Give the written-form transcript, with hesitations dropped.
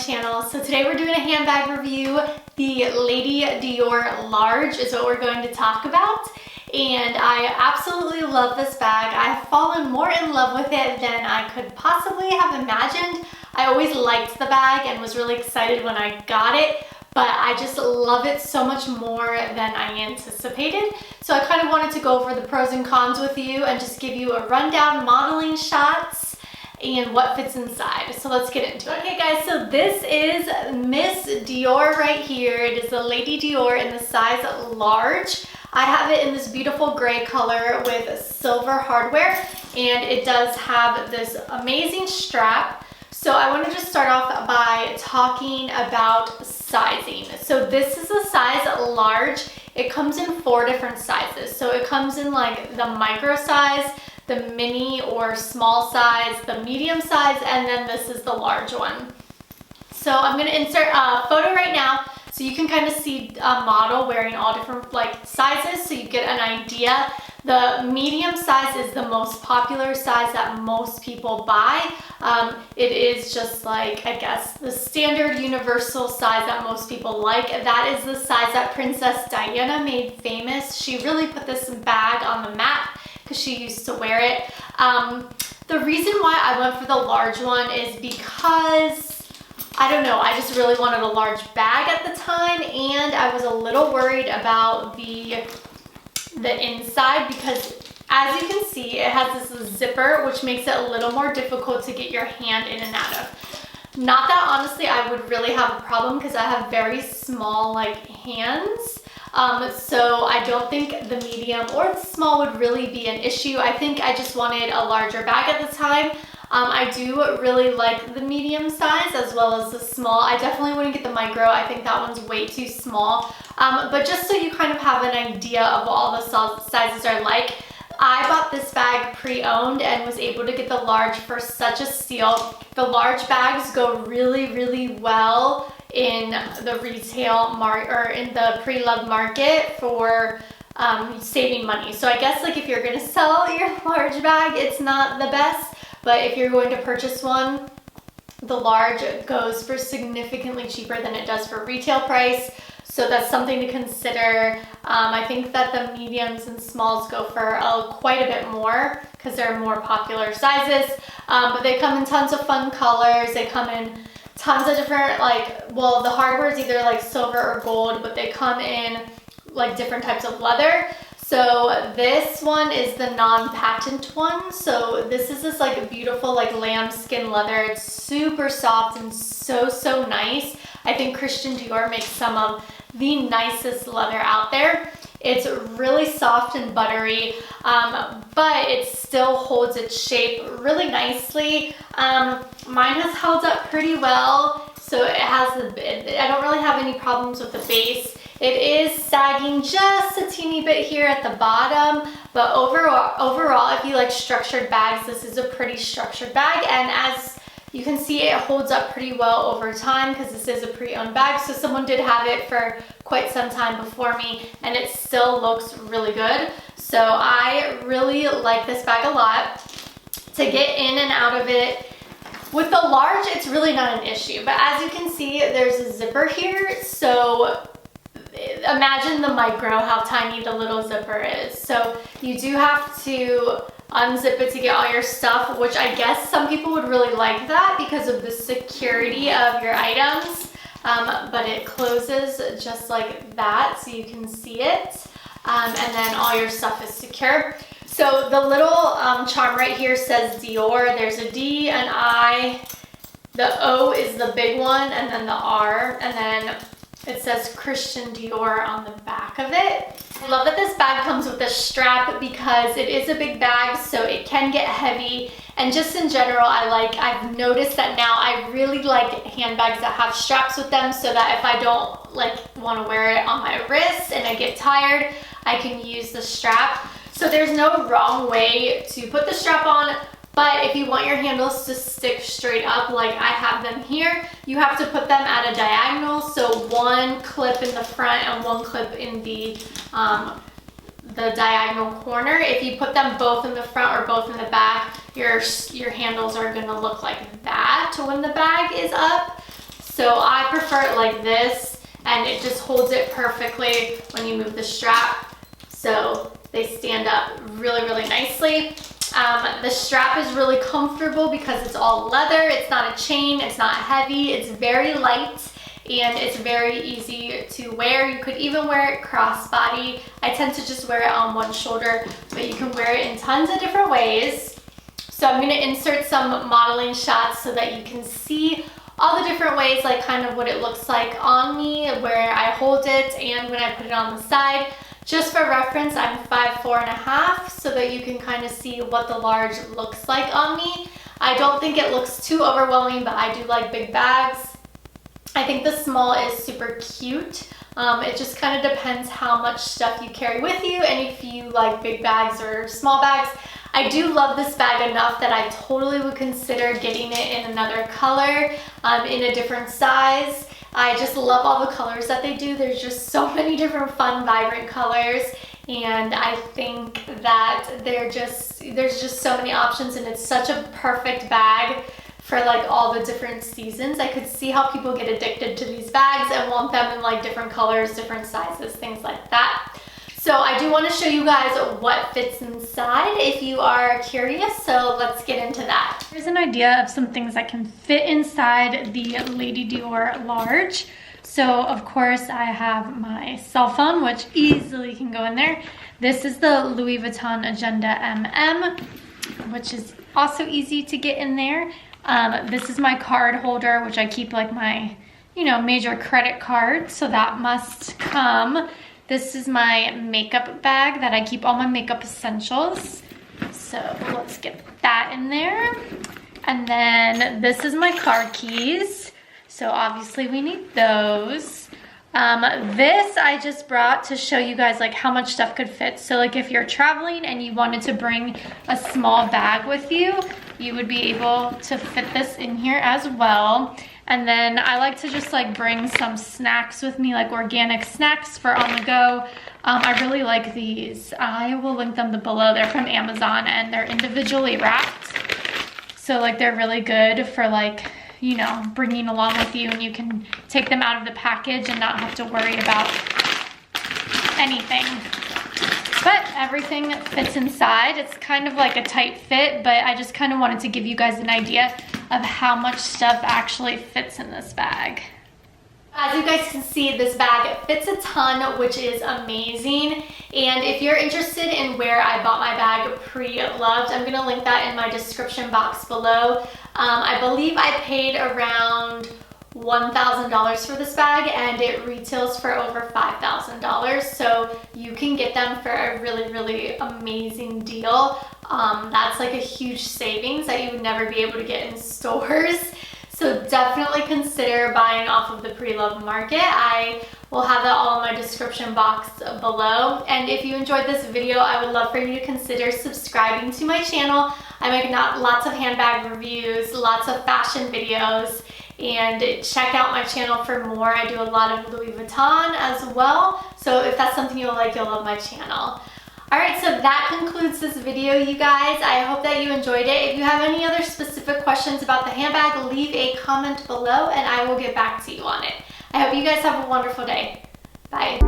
channel. So today we're doing a handbag review. The Lady Dior Large is what we're going to talk about. And I absolutely love this bag. I've fallen more in love with it than I could possibly have imagined. I always liked the bag and was really excited when I got it, but I just love it so much more than I anticipated. So I kind of wanted to go over the pros and cons with you and just give you a rundown modeling shots and what fits inside. So let's get into it. Okay guys, so this is Miss Dior right here. It is the Lady Dior in the size large. I have it in this beautiful gray color with silver hardware, and it does have this amazing strap. So I want to just start off by talking about sizing. So this is a size large. It comes in 4 different sizes. So it comes in like the micro size, the mini or small size, the medium size, and then this is the large one. So I'm going to insert a photo right now so you can kind of see a model wearing all different like sizes so you get an idea. The medium size is the most popular size that most people buy. It is just like, I guess, the standard universal size that most people like. That is the size that Princess Diana made famous. She really put this bag on the map because she used to wear it. The reason why I went for the large one is because, I don't know, I just really wanted a large bag at the time, and I was a little worried about the inside because, as you can see, it has this zipper which makes it a little more difficult to get your hand in and out of. Not that honestly I would really have a problem because I have very small like hands. So I don't think the medium or the small would really be an issue. I think I just wanted a larger bag at the time. I do really like the medium size as well as the small. I definitely wouldn't get the micro. I think that one's way too small. But just so you kind of have an idea of what all the sizes are like, I bought this bag pre-owned and was able to get the large for such a steal. The large bags go really, really well in the retail market or in the pre-loved market for saving money. So I guess like if you're gonna sell your large bag, it's not the best, but if you're going to purchase one, the large goes for significantly cheaper than it does for retail price. So that's something to consider. I think that the mediums and smalls go for quite a bit more because they're more popular sizes, but they come in tons of fun colors. They come in tons of different, like, well, the hardware is either like silver or gold, but they come in like different types of leather. So this one is the non-patent one. So this is this like beautiful like lambskin leather. It's super soft and so nice. I think Christian Dior makes some of the nicest leather out there. It's really soft and buttery, but it still holds its shape really nicely. Mine has held up pretty well, so it has I don't really have any problems with the base. It is sagging just a teeny bit here at the bottom, but overall, if you like structured bags, this is a pretty structured bag, and as you can see, it holds up pretty well over time because this is a pre-owned bag, so someone did have it for quite some time before me, and it still looks really good. So I really like this bag a lot. To get in and out of it, with the large, it's really not an issue, but as you can see, there's a zipper here, so imagine the micro, how tiny the little zipper is. So you do have to unzip it to get all your stuff, which I guess some people would really like that because of the security of your items, but it closes just like that so you can see it, and then all your stuff is secure. So the little charm right here says Dior. There's a D, an I, the O is the big one, and then the R, and then it says Christian Dior on the back of it. I love that this bag comes with a strap because it is a big bag, so it can get heavy. And just in general, I've noticed that now I really like handbags that have straps with them so that if I don't like want to wear it on my wrist and I get tired, I can use the strap. So there's no wrong way to put the strap on. But if you want your handles to stick straight up like I have them here, you have to put them at a diagonal. So one clip in the front and one clip in the diagonal corner. If you put them both in the front or both in the back, your handles are going to look like that when the bag is up. So I prefer it like this, and it just holds it perfectly when you move the strap. So they stand up really, really nicely. The strap is really comfortable because it's all leather. It's not a chain, it's not heavy, it's very light, and it's very easy to wear. You could even wear it crossbody. I tend to just wear it on one shoulder, but you can wear it in tons of different ways. So I'm gonna insert some modeling shots so that you can see all the different ways, like kind of what it looks like on me, where I hold it, and when I put it on the side. Just for reference, I'm 5'4½", so that you can kind of see what the large looks like on me. I don't think it looks too overwhelming, but I do like big bags. I think the small is super cute. It just kind of depends how much stuff you carry with you and if you like big bags or small bags. I do love this bag enough that I totally would consider getting it in another color, in a different size. I just love all the colors that they do. There's just so many different fun, vibrant colors, and I think that there's just so many options, and it's such a perfect bag for like all the different seasons. I could see how people get addicted to these bags and want them in like different colors, different sizes, things like that. So I do want to show you guys what fits inside if you are curious, so let's get into that. Here's an idea of some things that can fit inside the Lady Dior Large. So of course I have my cell phone, which easily can go in there. This is the Louis Vuitton Agenda MM, which is also easy to get in there. This is my card holder, which I keep like my, major credit cards, so that must come. This is my makeup bag that I keep all my makeup essentials. So let's get that in there. And then this is my car keys. So obviously we need those. This I just brought to show you guys like how much stuff could fit. So like if you're traveling and you wanted to bring a small bag with you, you would be able to fit this in here as well. And then I like to just like bring some snacks with me, like organic snacks for on the go. I really like these. I will link them below. They're from Amazon and they're individually wrapped. So like they're really good for like, bringing along with you, and you can take them out of the package and not have to worry about anything. But everything fits inside. It's kind of like a tight fit, but I just kind of wanted to give you guys an idea of how much stuff actually fits in this bag. As you guys can see, this bag fits a ton, which is amazing. And if you're interested in where I bought my bag pre-loved, I'm gonna link that in my description box below. I believe I paid around $1,000 for this bag, and it retails for over $5,000, so you can get them for a really, really amazing deal. That's like a huge savings that you would never be able to get in stores. So definitely consider buying off of the pre-loved market. I will have that all in my description box below. And if you enjoyed this video, I would love for you to consider subscribing to my channel. I make lots of handbag reviews, lots of fashion videos, and check out my channel for more. I do a lot of Louis Vuitton as well. So if that's something you'll like, you'll love my channel. Alright, so that concludes this video, you guys. I hope that you enjoyed it. If you have any other specific questions about the handbag, leave a comment below and I will get back to you on it. I hope you guys have a wonderful day. Bye.